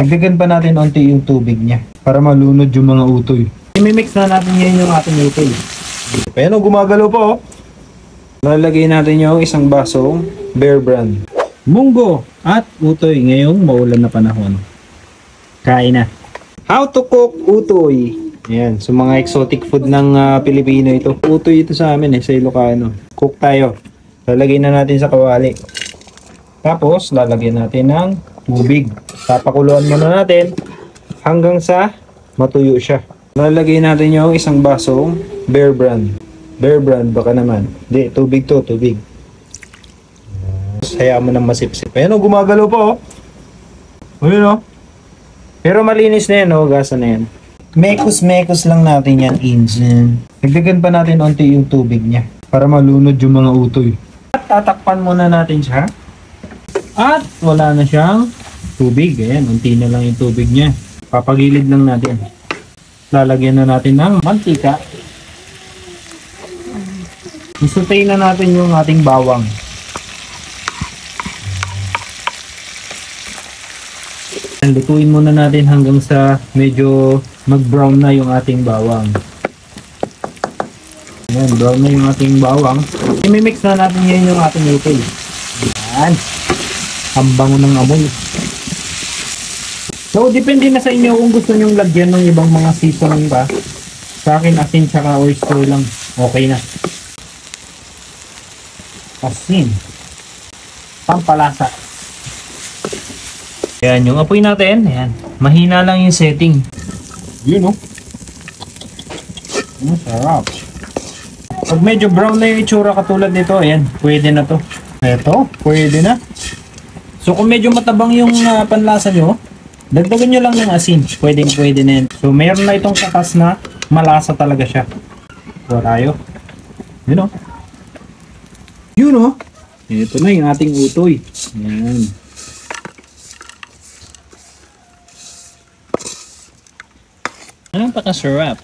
Dagdagan pa natin onti yung tubig niya para malunod yung mga utoy. I-mix na natin ngayon yung ating utoy. Pero gumagalaw pa oh. Lalagay natin yung isang basong Bear Brand munggo at utoy ngayong maulan na panahon. Kain na. How to cook utoy. Ayan, so mga exotic food ng Pilipino ito. Utoy ito sa amin sa Ilocano. Cook tayo. Lalagay na natin sa kawali. Tapos, lalagyan natin ng tubig. Papakuluan muna natin hanggang sa matuyo siya. Lalagay natin yung isang basong Bear Brand. Bear Brand, baka naman. Hindi, tubig to, tubig. Hayaan mo nang masipsip. Ayan o, gumagalaw pa o. Ayun o. Pero malinis na yan o, gasa na yan. Mekos-mekos lang natin yan, Injun. Dagdagan pa natin onti yung tubig niya para malunod yung mga utoy. At tatakpan muna natin siya. At wala na siyang tubig. Ayan, unti na lang yung tubig niya. Papagilid lang natin. Lalagyan na natin ng mantika. Isutay na natin yung ating bawang. Lutuin muna natin hanggang sa medyo mag-brown na yung ating bawang. Ayan, brown na yung ating bawang. I-mix na natin ngayon yung ating utoy. Ayan. Ang bango ng amoy. So, depende na sa inyo kung gusto nyong lagyan ng ibang mga seasoning pa. Sa akin, asin tsaka oyster lang. Okay na. Asin. Pampalasa. Ayan, yung apoy natin. Ayan. Mahina lang yung setting. Yun, oh. Sarap. Pag medyo brown na yung itsura katulad nito, ayan, pwede na to. Ito, pwede na. So, kung medyo matabang yung panlasa nyo, dagdagan nyo lang ng asin. Pwede na yan. So, mayroon na itong katas na malasa talaga siya. Kuha tayo. Yun, oh. Yun, oh. Ito na yung ating utoy. Ayan. Anong pakasarap?